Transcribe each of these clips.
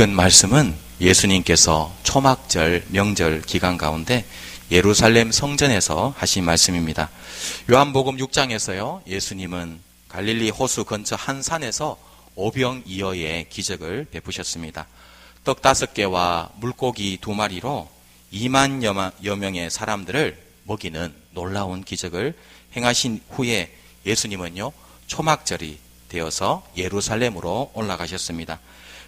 읽은 말씀은 예수님께서 초막절 명절 기간 가운데 예루살렘 성전에서 하신 말씀입니다. 요한복음 6장에서요, 예수님은 갈릴리 호수 근처 한 산에서 오병이어의 기적을 베푸셨습니다. 떡 5개와 물고기 2마리로 2만여 명의 사람들을 먹이는 놀라운 기적을 행하신 후에 예수님은요, 초막절이 되어서 예루살렘으로 올라가셨습니다.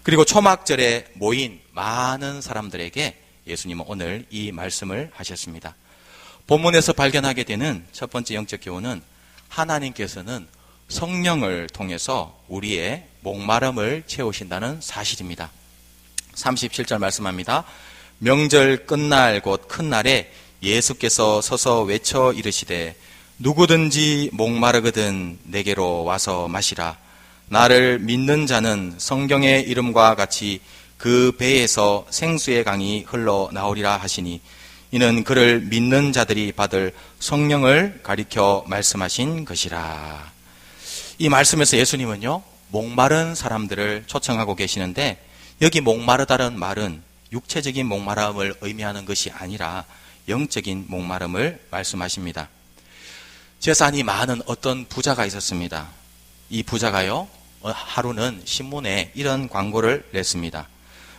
그리고 초막절에 모인 많은 사람들에게 예수님은 오늘 이 말씀을 하셨습니다. 본문에서 발견하게 되는 첫 번째 영적 교훈은 하나님께서는 성령을 통해서 우리의 목마름을 채우신다는 사실입니다. 37절 말씀합니다. 명절 끝날 곧 큰 날에 예수께서 서서 외쳐 이르시되 누구든지 목마르거든 내게로 와서 마시라. 나를 믿는 자는 성경의 이름과 같이 그 배에서 생수의 강이 흘러나오리라 하시니 이는 그를 믿는 자들이 받을 성령을 가리켜 말씀하신 것이라. 이 말씀에서 예수님은요, 목마른 사람들을 초청하고 계시는데 여기 목마르다는 말은 육체적인 목마름을 의미하는 것이 아니라 영적인 목마름을 말씀하십니다. 재산이 많은 어떤 부자가 있었습니다. 이 부자가요, 하루는 신문에 이런 광고를 냈습니다.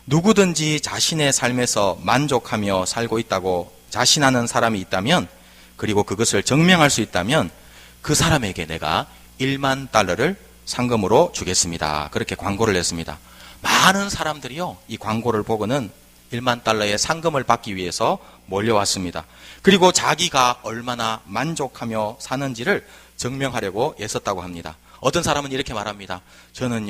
누구든지 자신의 삶에서 만족하며 살고 있다고 자신하는 사람이 있다면, 그리고 그것을 증명할 수 있다면 그 사람에게 내가 1만 달러를 상금으로 주겠습니다. 그렇게 광고를 냈습니다. 많은 사람들이요, 이 광고를 보고는 1만 달러의 상금을 받기 위해서 몰려왔습니다. 그리고 자기가 얼마나 만족하며 사는지를 증명하려고 애썼다고 합니다. 어떤 사람은 이렇게 말합니다. 저는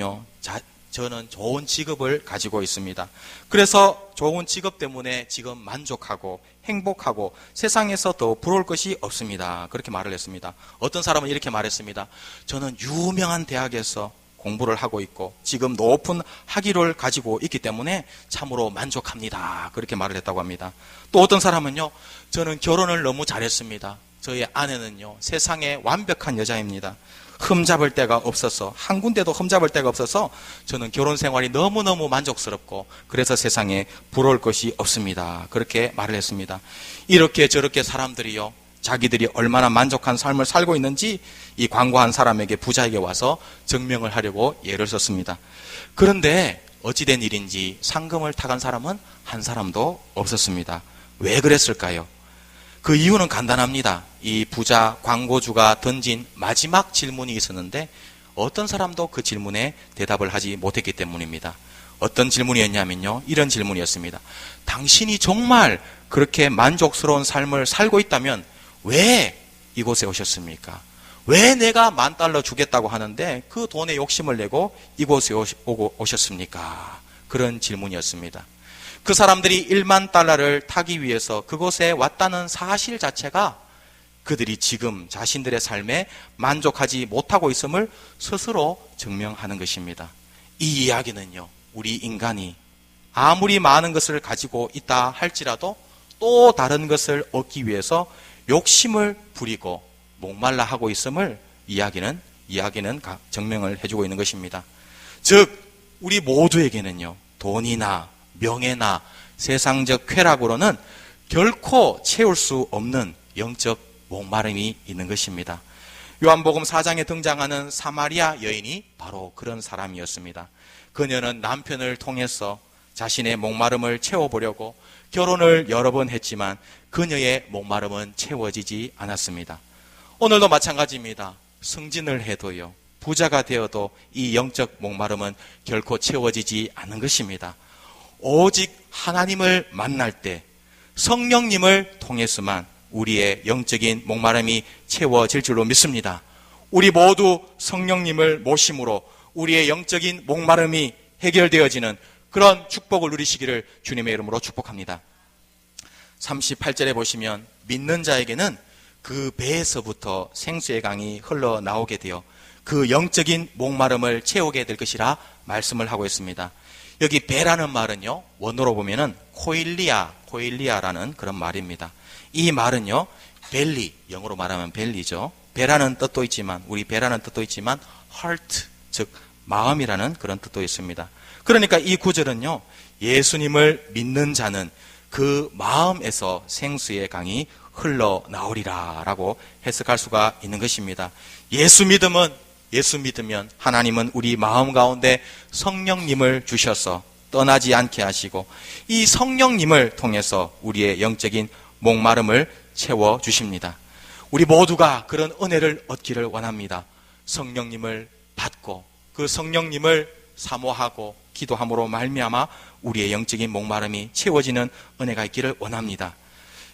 좋은 직업을 가지고 있습니다. 그래서 좋은 직업 때문에 지금 만족하고 행복하고 세상에서 더 부러울 것이 없습니다. 그렇게 말을 했습니다. 어떤 사람은 이렇게 말했습니다. 저는 유명한 대학에서 공부를 하고 있고 지금 높은 학위를 가지고 있기 때문에 참으로 만족합니다. 그렇게 말을 했다고 합니다. 또 어떤 사람은요, 저는 결혼을 너무 잘했습니다. 저희 아내는요, 세상에 완벽한 여자입니다. 흠잡을 데가 없어서, 한 군데도 흠잡을 데가 없어서 저는 결혼 생활이 너무너무 만족스럽고 그래서 세상에 부러울 것이 없습니다. 그렇게 말을 했습니다. 이렇게 저렇게 사람들이요, 자기들이 얼마나 만족한 삶을 살고 있는지 이 광고한 사람에게, 부자에게 와서 증명을 하려고 예를 썼습니다. 그런데 어찌된 일인지 상금을 타간 사람은 한 사람도 없었습니다. 왜 그랬을까요? 그 이유는 간단합니다. 이 부자 광고주가 던진 마지막 질문이 있었는데 어떤 사람도 그 질문에 대답을 하지 못했기 때문입니다. 어떤 질문이었냐면요, 이런 질문이었습니다. 당신이 정말 그렇게 만족스러운 삶을 살고 있다면 왜 이곳에 오셨습니까? 왜 내가 10,000달러 주겠다고 하는데 그 돈에 욕심을 내고 이곳에 오셨습니까? 그런 질문이었습니다. 그 사람들이 10,000달러를 타기 위해서 그곳에 왔다는 사실 자체가 그들이 지금 자신들의 삶에 만족하지 못하고 있음을 스스로 증명하는 것입니다. 이 이야기는요, 우리 인간이 아무리 많은 것을 가지고 있다 할지라도 또 다른 것을 얻기 위해서 욕심을 부리고 목말라 하고 있음을 이야기는 증명을 해주고 있는 것입니다. 즉, 우리 모두에게는요, 돈이나 명예나 세상적 쾌락으로는 결코 채울 수 없는 영적 목마름이 있는 것입니다. 요한복음 4장에 등장하는 사마리아 여인이 바로 그런 사람이었습니다. 그녀는 남편을 통해서 자신의 목마름을 채워보려고 결혼을 여러 번 했지만 그녀의 목마름은 채워지지 않았습니다. 오늘도 마찬가지입니다. 승진을 해도요, 부자가 되어도 이 영적 목마름은 결코 채워지지 않는 것입니다. 오직 하나님을 만날 때 성령님을 통해서만 우리의 영적인 목마름이 채워질 줄로 믿습니다. 우리 모두 성령님을 모심으로 우리의 영적인 목마름이 해결되어지는 그런 축복을 누리시기를 주님의 이름으로 축복합니다. 38절에 보시면 믿는 자에게는 그 배에서부터 생수의 강이 흘러나오게 되어 그 영적인 목마름을 채우게 될 것이라 말씀을 하고 있습니다. 여기 배라는 말은요, 원어로 보면은 코일리아라는 그런 말입니다. 이 말은요, 벨리, 영어로 말하면 벨리죠. 배라는 뜻도 있지만, 우리 배라는 뜻도 있지만 heart, 즉 마음이라는 그런 뜻도 있습니다. 그러니까 이 구절은요, 예수님을 믿는 자는 그 마음에서 생수의 강이 흘러나오리라 라고 해석할 수가 있는 것입니다. 예수 믿으면 하나님은 우리 마음 가운데 성령님을 주셔서 떠나지 않게 하시고 이 성령님을 통해서 우리의 영적인 목마름을 채워주십니다. 우리 모두가 그런 은혜를 얻기를 원합니다. 성령님을 받고 그 성령님을 사모하고 기도함으로 말미암아 우리의 영적인 목마름이 채워지는 은혜가 있기를 원합니다.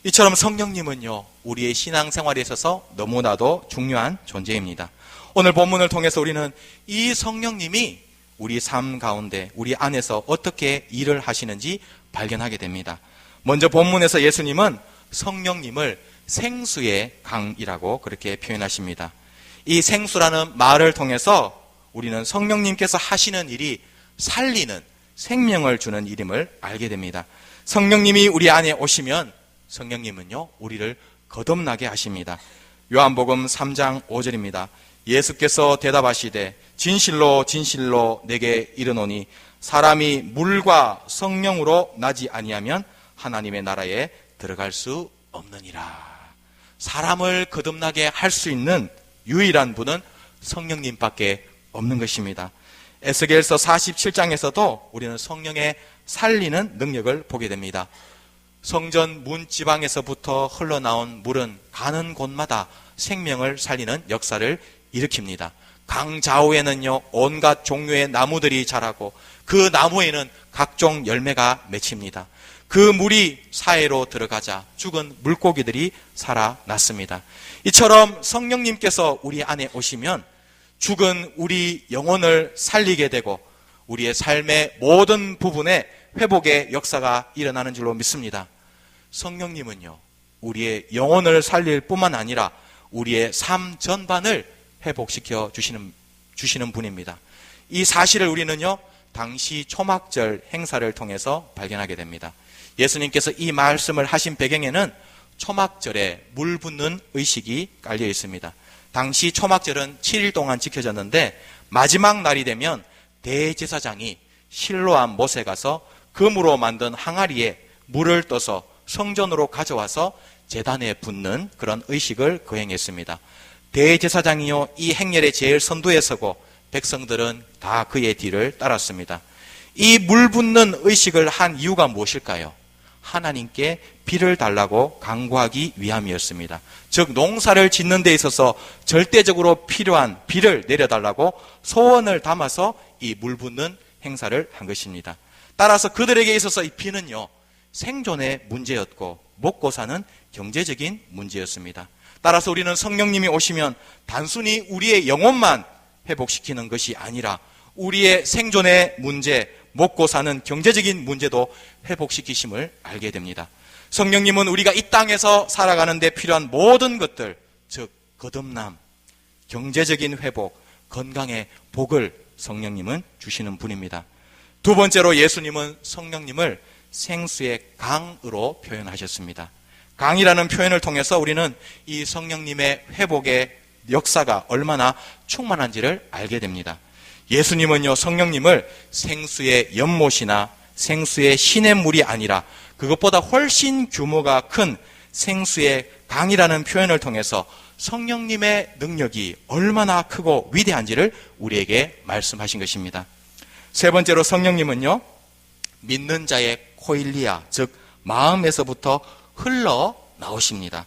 이처럼 성령님은요, 우리의 신앙생활에 있어서 너무나도 중요한 존재입니다. 오늘 본문을 통해서 우리는 이 성령님이 우리 삶 가운데 우리 안에서 어떻게 일을 하시는지 발견하게 됩니다. 먼저 본문에서 예수님은 성령님을 생수의 강이라고 그렇게 표현하십니다. 이 생수라는 말을 통해서 우리는 성령님께서 하시는 일이 살리는, 생명을 주는 일임을 알게 됩니다. 성령님이 우리 안에 오시면 성령님은요, 우리를 거듭나게 하십니다. 요한복음 3장 5절입니다. 예수께서 대답하시되 진실로 진실로 내게 이르노니 사람이 물과 성령으로 나지 아니하면 하나님의 나라에 들어갈 수 없느니라. 사람을 거듭나게 할 수 있는 유일한 분은 성령님밖에 없는 것입니다. 에스겔서 47장에서도 우리는 성령의 살리는 능력을 보게 됩니다. 성전 문지방에서부터 흘러나온 물은 가는 곳마다 생명을 살리는 역사를 일으킵니다. 강 좌우에는요, 온갖 종류의 나무들이 자라고 그 나무에는 각종 열매가 맺힙니다. 그 물이 사해로 들어가자 죽은 물고기들이 살아났습니다. 이처럼 성령님께서 우리 안에 오시면 죽은 우리 영혼을 살리게 되고 우리의 삶의 모든 부분에 회복의 역사가 일어나는 줄로 믿습니다. 성령님은요, 우리의 영혼을 살릴 뿐만 아니라 우리의 삶 전반을 회복시켜 주시는 분입니다. 이 사실을 우리는요, 당시 초막절 행사를 통해서 발견하게 됩니다. 예수님께서 이 말씀을 하신 배경에는 초막절에 물 붓는 의식이 깔려 있습니다. 당시 초막절은 7일 동안 지켜졌는데 마지막 날이 되면 대제사장이 실로암 못에 가서 금으로 만든 항아리에 물을 떠서 성전으로 가져와서 제단에 붓는 그런 의식을 거행했습니다. 대제사장이요, 이 행렬의 제일 선두에 서고 백성들은 다 그의 뒤를 따랐습니다. 이 물 붓는 의식을 한 이유가 무엇일까요? 하나님께 비를 달라고 간구하기 위함이었습니다. 즉 농사를 짓는 데 있어서 절대적으로 필요한 비를 내려달라고 소원을 담아서 이 물 붓는 행사를 한 것입니다. 따라서 그들에게 있어서 이 비는요, 생존의 문제였고 먹고 사는 경제적인 문제였습니다. 따라서 우리는 성령님이 오시면 단순히 우리의 영혼만 회복시키는 것이 아니라 우리의 생존의 문제, 먹고 사는 경제적인 문제도 회복시키심을 알게 됩니다. 성령님은 우리가 이 땅에서 살아가는 데 필요한 모든 것들, 즉 거듭남, 경제적인 회복, 건강의 복을 성령님은 주시는 분입니다. 두 번째로 예수님은 성령님을 생수의 강으로 표현하셨습니다. 강이라는 표현을 통해서 우리는 이 성령님의 회복의 역사가 얼마나 충만한지를 알게 됩니다. 예수님은요, 성령님을 생수의 연못이나 생수의 시냇물이 아니라 그것보다 훨씬 규모가 큰 생수의 강이라는 표현을 통해서 성령님의 능력이 얼마나 크고 위대한지를 우리에게 말씀하신 것입니다. 세 번째로 성령님은요, 믿는 자의 코일리아, 즉 마음에서부터 흘러나오십니다.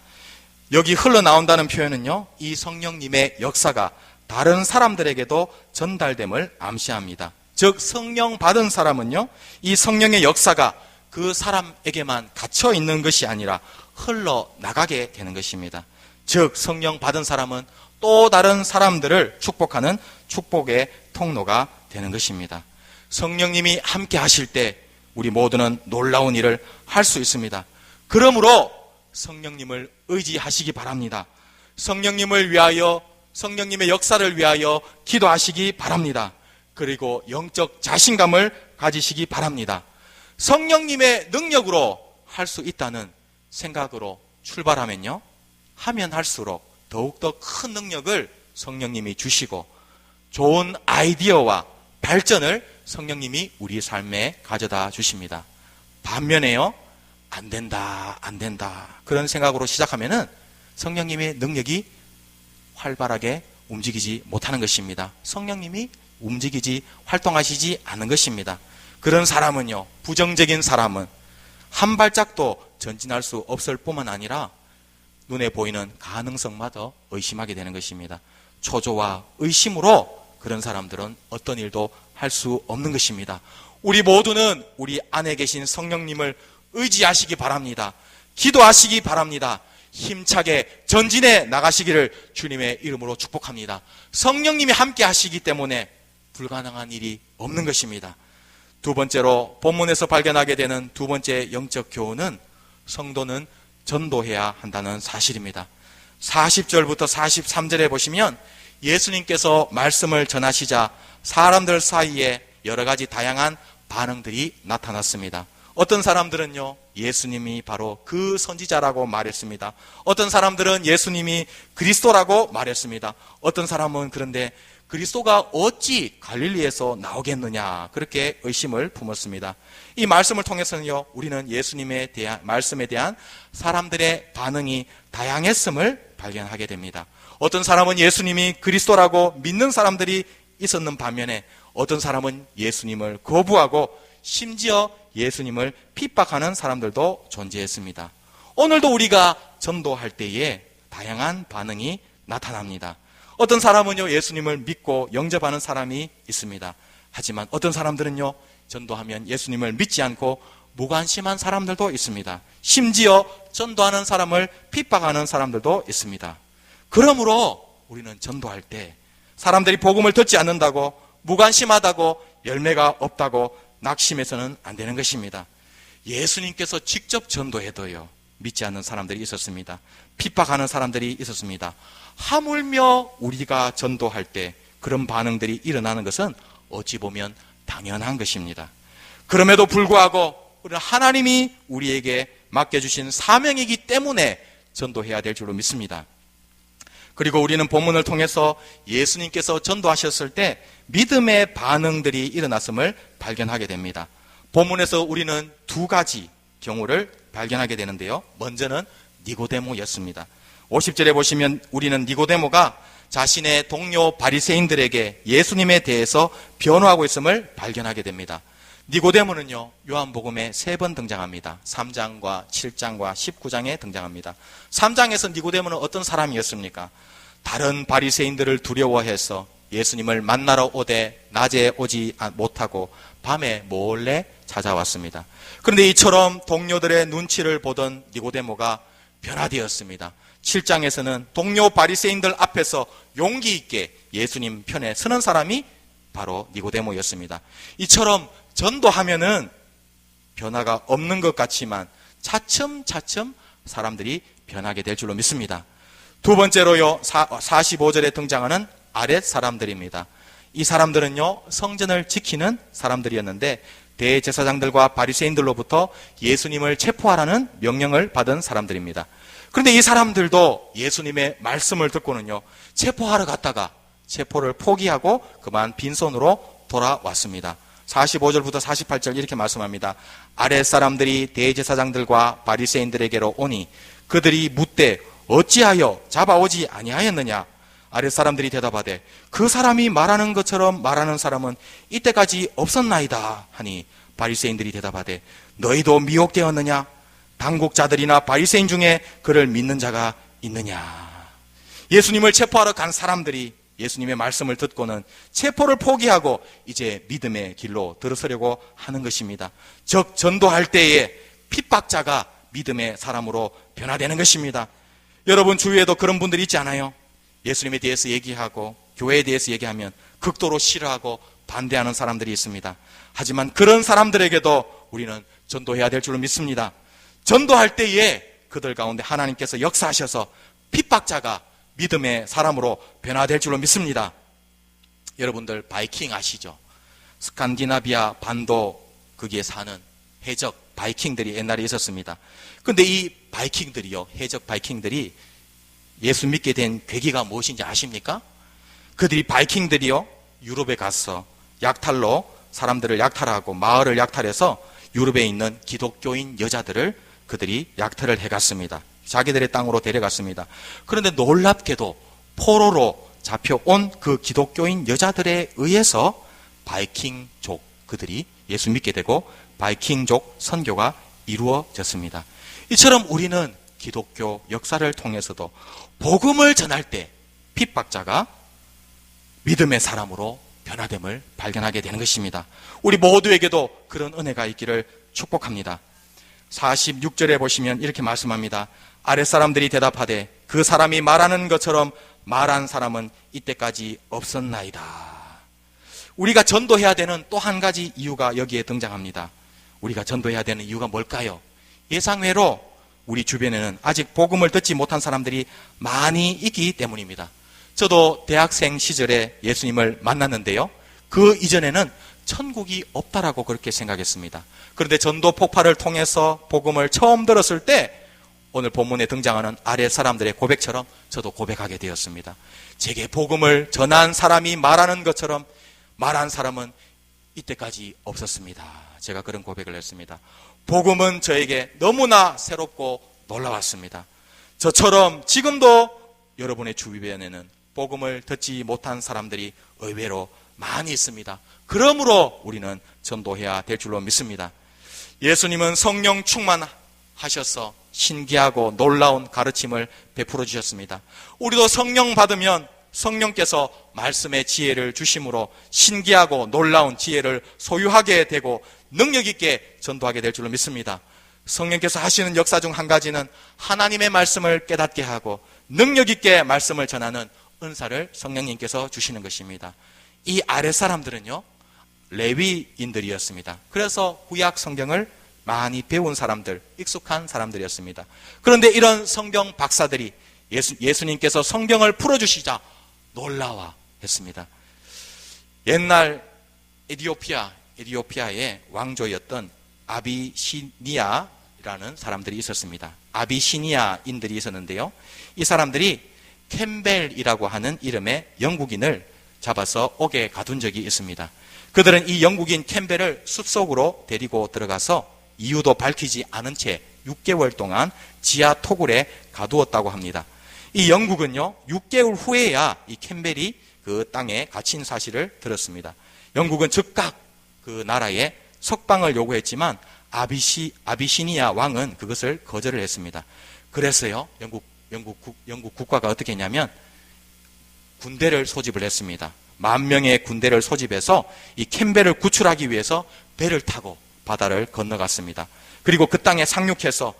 여기 흘러나온다는 표현은요, 이 성령님의 역사가 다른 사람들에게도 전달됨을 암시합니다. 즉 성령 받은 사람은요, 이 성령의 역사가 그 사람에게만 갇혀 있는 것이 아니라 흘러나가게 되는 것입니다. 즉 성령 받은 사람은 또 다른 사람들을 축복하는 축복의 통로가 되는 것입니다. 성령님이 함께 하실 때 우리 모두는 놀라운 일을 할 수 있습니다. 그러므로 성령님을 의지하시기 바랍니다. 성령님을 위하여, 성령님의 역사를 위하여 기도하시기 바랍니다. 그리고 영적 자신감을 가지시기 바랍니다. 성령님의 능력으로 할 수 있다는 생각으로 출발하면요, 하면 할수록 더욱더 큰 능력을 성령님이 주시고 좋은 아이디어와 발전을 성령님이 우리 삶에 가져다 주십니다. 반면에요, 안 된다, 안 된다, 그런 생각으로 시작하면은 성령님의 능력이 활발하게 움직이지 못하는 것입니다. 성령님이 움직이지, 활동하시지 않는 것입니다. 그런 사람은요, 부정적인 사람은 한 발짝도 전진할 수 없을 뿐만 아니라 눈에 보이는 가능성마다 의심하게 되는 것입니다. 초조와 의심으로 그런 사람들은 어떤 일도 할 수 없는 것입니다. 우리 모두는 우리 안에 계신 성령님을 의지하시기 바랍니다. 기도하시기 바랍니다. 힘차게 전진해 나가시기를 주님의 이름으로 축복합니다. 성령님이 함께 하시기 때문에 불가능한 일이 없는 것입니다. 두 번째로 본문에서 발견하게 되는 두 번째 영적 교훈은 성도는 전도해야 한다는 사실입니다. 40절부터 43절에 보시면 예수님께서 말씀을 전하시자 사람들 사이에 여러 가지 다양한 반응들이 나타났습니다. 어떤 사람들은요, 예수님이 바로 그 선지자라고 말했습니다. 어떤 사람들은 예수님이 그리스도라고 말했습니다. 어떤 사람은 그런데 그리스도가 어찌 갈릴리에서 나오겠느냐, 그렇게 의심을 품었습니다. 이 말씀을 통해서는요, 우리는 예수님에 대한 말씀에 대한 사람들의 반응이 다양했음을 발견하게 됩니다. 어떤 사람은 예수님이 그리스도라고 믿는 사람들이 있었는 반면에 어떤 사람은 예수님을 거부하고 심지어 예수님을 핍박하는 사람들도 존재했습니다. 오늘도 우리가 전도할 때에 다양한 반응이 나타납니다. 어떤 사람은요, 예수님을 믿고 영접하는 사람이 있습니다. 하지만 어떤 사람들은요, 전도하면 예수님을 믿지 않고 무관심한 사람들도 있습니다. 심지어 전도하는 사람을 핍박하는 사람들도 있습니다. 그러므로 우리는 전도할 때 사람들이 복음을 듣지 않는다고, 무관심하다고, 열매가 없다고 낙심해서는 안 되는 것입니다. 예수님께서 직접 전도해도요, 믿지 않는 사람들이 있었습니다. 핍박하는 사람들이 있었습니다. 하물며 우리가 전도할 때 그런 반응들이 일어나는 것은 어찌 보면 당연한 것입니다. 그럼에도 불구하고 우리는 하나님이 우리에게 맡겨주신 사명이기 때문에 전도해야 될 줄로 믿습니다. 그리고 우리는 본문을 통해서 예수님께서 전도하셨을 때 믿음의 반응들이 일어났음을 발견하게 됩니다. 본문에서 우리는 두 가지 경우를 발견하게 되는데요. 먼저는 니고데모였습니다. 50절에 보시면 우리는 니고데모가 자신의 동료 바리새인들에게 예수님에 대해서 변호하고 있음을 발견하게 됩니다. 니고데모는요, 요한복음에 3번 등장합니다. 3장과 7장과 19장에 등장합니다. 3장에서 니고데모는 어떤 사람이었습니까? 다른 바리새인들을 두려워해서 예수님을 만나러 오되 낮에 오지 못하고 밤에 몰래 찾아왔습니다. 그런데 이처럼 동료들의 눈치를 보던 니고데모가 변화되었습니다. 7장에서는 동료 바리새인들 앞에서 용기 있게 예수님 편에 서는 사람이 바로 니고데모였습니다. 이처럼 전도하면은 변화가 없는 것 같지만 차츰차츰 사람들이 변하게 될 줄로 믿습니다. 두 번째로요, 45절에 등장하는 아랫 사람들입니다. 이 사람들은요, 성전을 지키는 사람들이었는데 대제사장들과 바리새인들로부터 예수님을 체포하라는 명령을 받은 사람들입니다. 그런데 이 사람들도 예수님의 말씀을 듣고는요, 체포하러 갔다가 체포를 포기하고 그만 빈손으로 돌아왔습니다. 45절부터 48절 이렇게 말씀합니다. 아랫 사람들이 대제사장들과 바리새인들에게로 오니 그들이 묻되 어찌하여 잡아오지 아니하였느냐? 아랫 사람들이 대답하되 그 사람이 말하는 것처럼 말하는 사람은 이때까지 없었나이다 하니 바리새인들이 대답하되 너희도 미혹되었느냐? 당국자들이나 바리새인 중에 그를 믿는 자가 있느냐? 예수님을 체포하러 간 사람들이 예수님의 말씀을 듣고는 체포를 포기하고 이제 믿음의 길로 들어서려고 하는 것입니다. 즉 전도할 때에 핍박자가 믿음의 사람으로 변화되는 것입니다. 여러분 주위에도 그런 분들이 있지 않아요? 예수님에 대해서 얘기하고 교회에 대해서 얘기하면 극도로 싫어하고 반대하는 사람들이 있습니다. 하지만 그런 사람들에게도 우리는 전도해야 될 줄로 믿습니다. 전도할 때에 그들 가운데 하나님께서 역사하셔서 핍박자가 믿음의 사람으로 변화될 줄로 믿습니다. 여러분들 바이킹 아시죠? 스칸디나비아 반도 거기에 사는 해적 바이킹들이 옛날에 있었습니다. 그런데 이 바이킹들이요, 해적 바이킹들이 예수 믿게 된 계기가 무엇인지 아십니까? 그들이 바이킹들이요, 유럽에 가서 약탈로 사람들을 약탈하고 마을을 약탈해서 유럽에 있는 기독교인 여자들을 그들이 약탈을 해갔습니다. 자기들의 땅으로 데려갔습니다. 그런데 놀랍게도 포로로 잡혀온 그 기독교인 여자들에 의해서 바이킹족 그들이 예수 믿게 되고 바이킹족 선교가 이루어졌습니다. 이처럼 우리는 기독교 역사를 통해서도 복음을 전할 때 핍박자가 믿음의 사람으로 변화됨을 발견하게 되는 것입니다. 우리 모두에게도 그런 은혜가 있기를 축복합니다. 46절에 보시면 이렇게 말씀합니다. 아랫사람들이 대답하되 그 사람이 말하는 것처럼 말한 사람은 이때까지 없었나이다. 우리가 전도해야 되는 또 한 가지 이유가 여기에 등장합니다. 우리가 전도해야 되는 이유가 뭘까요? 예상외로 우리 주변에는 아직 복음을 듣지 못한 사람들이 많이 있기 때문입니다. 저도 대학생 시절에 예수님을 만났는데요. 그 이전에는 천국이 없다라고 그렇게 생각했습니다. 그런데 전도 폭발을 통해서 복음을 처음 들었을 때 오늘 본문에 등장하는 아래 사람들의 고백처럼 저도 고백하게 되었습니다. 제게 복음을 전한 사람이 말하는 것처럼 말한 사람은 이때까지 없었습니다. 제가 그런 고백을 했습니다. 복음은 저에게 너무나 새롭고 놀라웠습니다. 저처럼 지금도 여러분의 주변에는 복음을 듣지 못한 사람들이 의외로 많이 있습니다. 그러므로 우리는 전도해야 될 줄로 믿습니다. 예수님은 성령 충만하셔서 신기하고 놀라운 가르침을 베풀어 주셨습니다. 우리도 성령 받으면 성령께서 말씀의 지혜를 주심으로 신기하고 놀라운 지혜를 소유하게 되고 능력 있게 전도하게 될 줄로 믿습니다. 성령께서 하시는 역사 중 한 가지는 하나님의 말씀을 깨닫게 하고 능력 있게 말씀을 전하는 은사를 성령님께서 주시는 것입니다. 이 아랫 사람들은요, 레위인들이었습니다. 그래서 구약 성경을 많이 배운 사람들, 익숙한 사람들이었습니다. 그런데 이런 성경 박사들이 예수님께서 성경을 풀어주시자 놀라워했습니다. 옛날 에티오피아의 왕조였던 아비시니아라는 사람들이 있었습니다. 아비시니아인들이 있었는데요. 이 사람들이 캠벨이라고 하는 이름의 영국인을 잡아서 옥에 가둔 적이 있습니다. 그들은 이 영국인 캠벨을 숲속으로 데리고 들어가서 이유도 밝히지 않은 채 6개월 동안 지하 토굴에 가두었다고 합니다. 이 영국은요, 6개월 후에야 이 캠벨이 그 땅에 갇힌 사실을 들었습니다. 영국은 즉각 그 나라에 석방을 요구했지만 아비시니아 왕은 그것을 거절을 했습니다. 그래서요, 영국 국가가 어떻게 했냐면 군대를 소집을 했습니다. 10,000명의 군대를 소집해서 이 캠벨을 구출하기 위해서 배를 타고 바다를 건너갔습니다. 그리고 그 땅에 상륙해서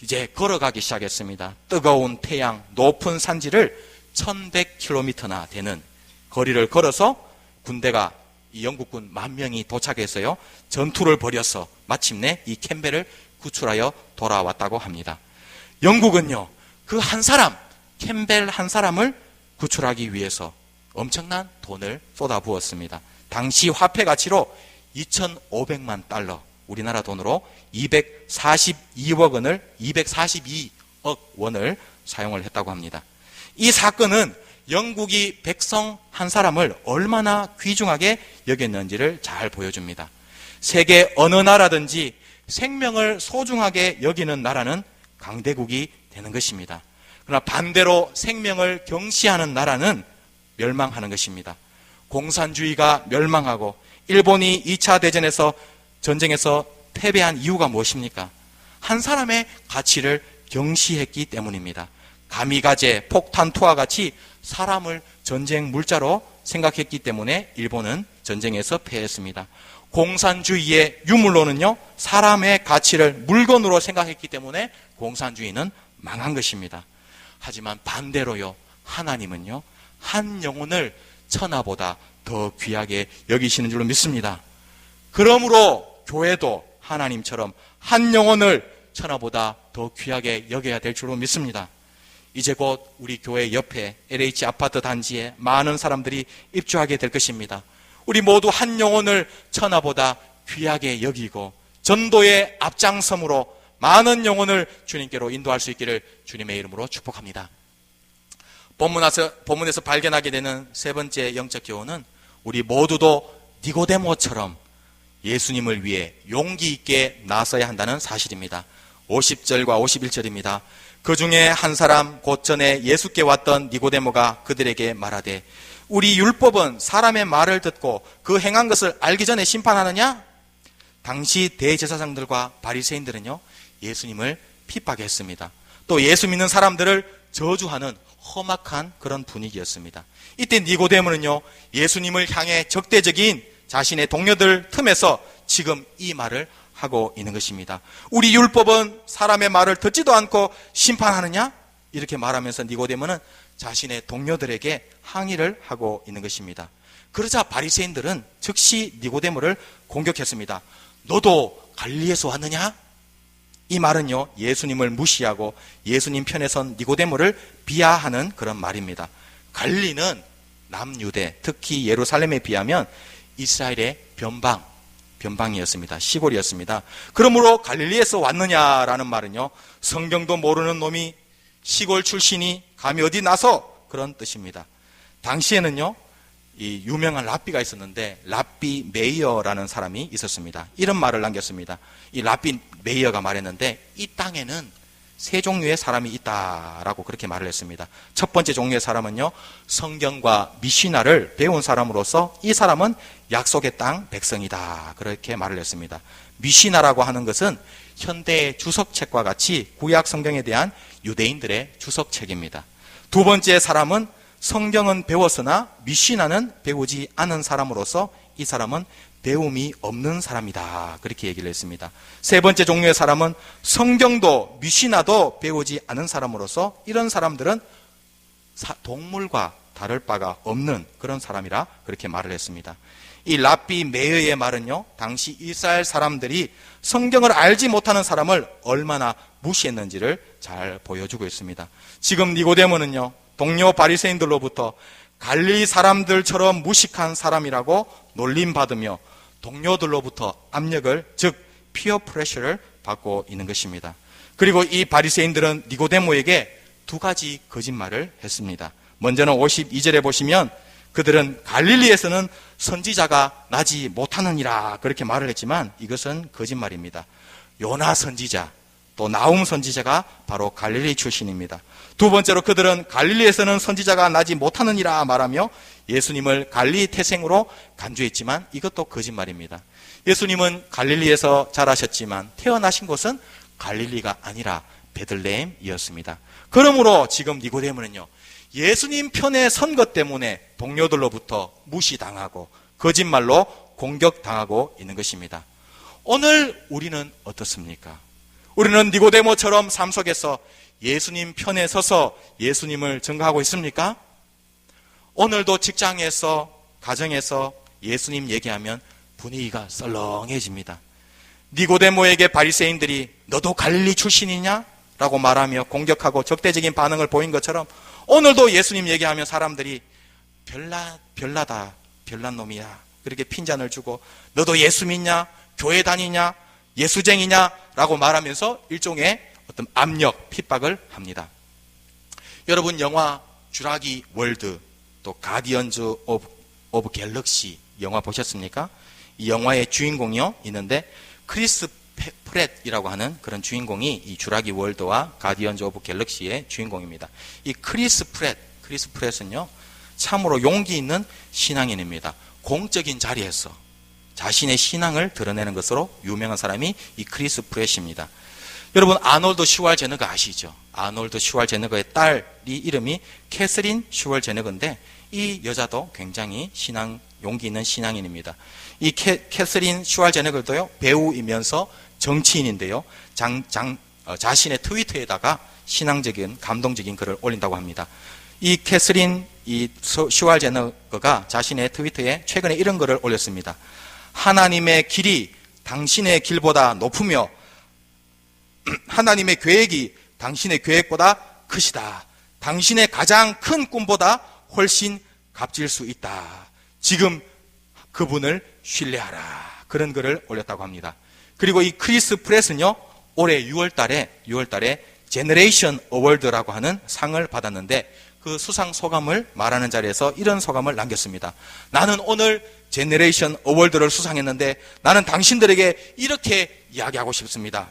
이제 걸어가기 시작했습니다. 뜨거운 태양, 높은 산지를 1100km나 되는 거리를 걸어서 군대가 이 영국군 10,000명이 도착해서요, 전투를 벌여서 마침내 이 캠벨을 구출하여 돌아왔다고 합니다. 영국은요, 그 한 사람, 캠벨 한 사람을 구출하기 위해서 엄청난 돈을 쏟아부었습니다. 당시 화폐 가치로 2,500만 달러, 우리나라 돈으로 242억 원을 사용을 했다고 합니다. 이 사건은 영국이 백성 한 사람을 얼마나 귀중하게 여겼는지를 잘 보여줍니다. 세계 어느 나라든지 생명을 소중하게 여기는 나라는 강대국이 되는 것입니다. 그러나 반대로 생명을 경시하는 나라는 멸망하는 것입니다. 공산주의가 멸망하고 일본이 2차 대전에서 전쟁에서 패배한 이유가 무엇입니까? 한 사람의 가치를 경시했기 때문입니다. 가미가제, 폭탄 투하 같이 사람을 전쟁 물자로 생각했기 때문에 일본은 전쟁에서 패했습니다. 공산주의의 유물론은요, 사람의 가치를 물건으로 생각했기 때문에 공산주의는 망한 것입니다. 하지만 반대로요, 하나님은요, 한 영혼을 천하보다 더 귀하게 여기시는 줄로 믿습니다. 그러므로 교회도 하나님처럼 한 영혼을 천하보다 더 귀하게 여겨야 될 줄로 믿습니다. 이제 곧 우리 교회 옆에 LH 아파트 단지에 많은 사람들이 입주하게 될 것입니다. 우리 모두 한 영혼을 천하보다 귀하게 여기고 전도의 앞장섬으로 많은 영혼을 주님께로 인도할 수 있기를 주님의 이름으로 축복합니다. 본문에서 발견하게 되는 세 번째 영적 교훈은 우리 모두도 니고데모처럼 예수님을 위해 용기 있게 나서야 한다는 사실입니다. 50절과 51절입니다. 그 중에 한 사람 곧 전에 예수께 왔던 니고데모가 그들에게 말하되 우리 율법은 사람의 말을 듣고 그 행한 것을 알기 전에 심판하느냐? 당시 대제사장들과 바리새인들은요, 예수님을 핍박했습니다. 또 예수 믿는 사람들을 저주하는 험악한 그런 분위기였습니다. 이때 니고데모는요, 예수님을 향해 적대적인 자신의 동료들 틈에서 지금 이 말을 하고 있는 것입니다. 우리 율법은 사람의 말을 듣지도 않고 심판하느냐? 이렇게 말하면서 니고데모는 자신의 동료들에게 항의를 하고 있는 것입니다. 그러자 바리새인들은 즉시 니고데모를 공격했습니다. 너도 갈릴리에서 왔느냐? 이 말은요, 예수님을 무시하고 예수님 편에 선 니고데모를 비하하는 그런 말입니다. 갈릴리는 남유대, 특히 예루살렘에 비하면 이스라엘의 변방이었습니다. 시골이었습니다. 그러므로 갈릴리에서 왔느냐라는 말은요, 성경도 모르는 놈이 시골 출신이 감히 어디 나서, 그런 뜻입니다. 당시에는요, 이 유명한 랍비가 있었는데 랍비 메이어라는 사람이 있었습니다. 이런 말을 남겼습니다. 이 랍비 메이어가 말했는데 이 땅에는 세 종류의 사람이 있다라고 그렇게 말을 했습니다. 첫 번째 종류의 사람은요, 성경과 미시나를 배운 사람으로서 이 사람은 약속의 땅 백성이다, 그렇게 말을 했습니다. 미시나라고 하는 것은 현대의 주석책과 같이 구약 성경에 대한 유대인들의 주석책입니다. 두 번째 사람은 성경은 배웠으나 미시나는 배우지 않은 사람으로서 이 사람은 배움이 없는 사람이다, 그렇게 얘기를 했습니다. 세 번째 종류의 사람은 성경도 미시나도 배우지 않은 사람으로서 이런 사람들은 동물과 다를 바가 없는 그런 사람이라 그렇게 말을 했습니다. 이 랍비 메이어의 말은요, 당시 이스라엘 사람들이 성경을 알지 못하는 사람을 얼마나 무시했는지를 잘 보여주고 있습니다. 지금 니고데모는요, 동료 바리새인들로부터 갈릴리 사람들처럼 무식한 사람이라고 놀림받으며 동료들로부터 압력을, 즉 피어 프레셔를 받고 있는 것입니다. 그리고 이 바리새인들은 니고데모에게 두 가지 거짓말을 했습니다. 먼저는 52절에 보시면 그들은 갈릴리에서는 선지자가 나지 못하느니라 그렇게 말을 했지만 이것은 거짓말입니다. 요나 선지자, 또 나움 선지자가 바로 갈릴리 출신입니다. 두 번째로 그들은 갈릴리에서는 선지자가 나지 못하느니라 말하며 예수님을 갈릴리 태생으로 간주했지만 이것도 거짓말입니다. 예수님은 갈릴리에서 자라셨지만 태어나신 곳은 갈릴리가 아니라 베들레헴이었습니다. 그러므로 지금 니고데모는요, 예수님 편에 선 것 때문에 동료들로부터 무시당하고 거짓말로 공격당하고 있는 것입니다. 오늘 우리는 어떻습니까? 우리는 니고데모처럼 삶 속에서 예수님 편에 서서 예수님을 증거하고 있습니까? 오늘도 직장에서, 가정에서 예수님 얘기하면 분위기가 썰렁해집니다. 니고데모에게 바리새인들이 너도 갈릴리 출신이냐? 라고 말하며 공격하고 적대적인 반응을 보인 것처럼 오늘도 예수님 얘기하면 사람들이 별난 놈이야, 그렇게 핀잔을 주고 너도 예수 믿냐? 교회 다니냐? 예수쟁이냐? 라고 말하면서 일종의 어떤 압력, 핍박을 합니다. 여러분, 영화 주라기 월드, 또 가디언즈 오브 갤럭시 영화 보셨습니까? 이 영화의 주인공이요 있는데 크리스 프렛이라고 하는 그런 주인공이 이 주라기 월드와 가디언즈 오브 갤럭시의 주인공입니다. 이 크리스 프렛은요 참으로 용기 있는 신앙인입니다. 공적인 자리에서 자신의 신앙을 드러내는 것으로 유명한 사람이 이 크리스 프렛입니다. 여러분, 아놀드 슈왈제너거 아시죠? 아놀드 슈왈제너거의 딸이 이름이 캐서린 슈왈제너거인데 이 여자도 굉장히 용기 있는 신앙인입니다. 이 캐서린 슈왈제너거도요 배우이면서 정치인인데요, 자신의 트위터에다가 신앙적인 감동적인 글을 올린다고 합니다. 이 캐서린 슈왈제너거가 자신의 트위터에 최근에 이런 글을 올렸습니다. 하나님의 길이 당신의 길보다 높으며 하나님의 계획이 당신의 계획보다 크시다. 당신의 가장 큰 꿈보다 훨씬 값질 수 있다. 지금 그분을 신뢰하라. 그런 글을 올렸다고 합니다. 그리고 이 크리스 프렛은요, 올해 6월 달에 제너레이션 어워드라고 하는 상을 받았는데 그 수상 소감을 말하는 자리에서 이런 소감을 남겼습니다. 나는 오늘 제너레이션 어워드를 수상했는데 나는 당신들에게 이렇게 이야기하고 싶습니다.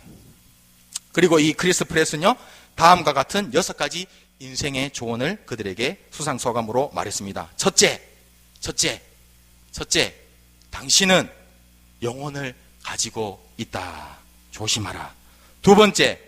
그리고 이 크리스 프렛은요, 다음과 같은 6가지 인생의 조언을 그들에게 수상 소감으로 말했습니다. 첫째, 당신은 영혼을 가지고 있다. 조심하라. 두 번째,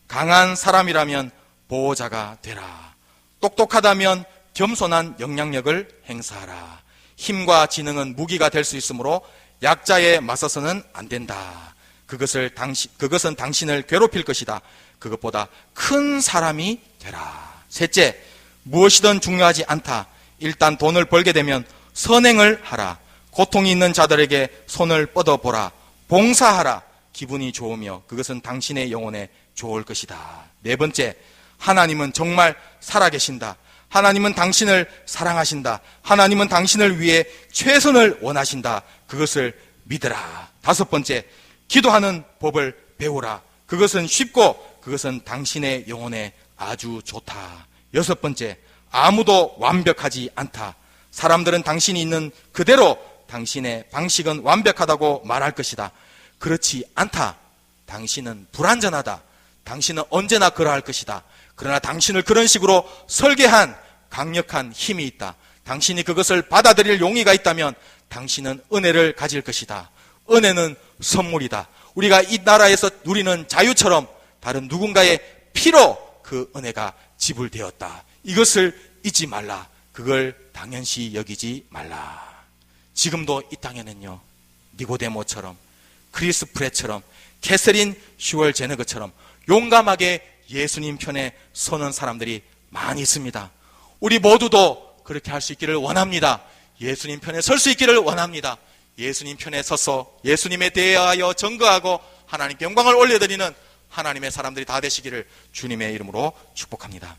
강한 사람이라면 보호자가 되라. 똑똑하다면 겸손한 영향력을 행사하라. 힘과 지능은 무기가 될 수 있으므로 약자에 맞서서는 안 된다. 그것은 당신을 괴롭힐 것이다. 그것보다 큰 사람이 되라. 셋째, 무엇이든 중요하지 않다. 일단 돈을 벌게 되면 선행을 하라. 고통이 있는 자들에게 손을 뻗어보라. 봉사하라. 기분이 좋으며 그것은 당신의 영혼에 좋을 것이다. 네 번째, 하나님은 정말 살아계신다. 하나님은 당신을 사랑하신다. 하나님은 당신을 위해 최선을 원하신다. 그것을 믿으라. 다섯 번째, 기도하는 법을 배우라. 그것은 쉽고 그것은 당신의 영혼에 아주 좋다. 여섯 번째, 아무도 완벽하지 않다. 사람들은 당신이 있는 그대로 당신의 방식은 완벽하다고 말할 것이다. 그렇지 않다. 당신은 불완전하다. 당신은 언제나 그러할 것이다. 그러나 당신을 그런 식으로 설계한 강력한 힘이 있다. 당신이 그것을 받아들일 용의가 있다면 당신은 은혜를 가질 것이다. 은혜는 선물이다. 우리가 이 나라에서 누리는 자유처럼 다른 누군가의 피로 그 은혜가 지불되었다. 이것을 잊지 말라. 그걸 당연시 여기지 말라. 지금도 이 땅에는요, 니고데모처럼, 크리스 프렛처럼, 캐서린 슈월 제너거처럼 용감하게 예수님 편에 서는 사람들이 많이 있습니다. 우리 모두도 그렇게 할 수 있기를 원합니다. 예수님 편에 설 수 있기를 원합니다. 예수님 편에 서서 예수님에 대하여 증거하고 하나님께 영광을 올려드리는 하나님의 사람들이 다 되시기를 주님의 이름으로 축복합니다.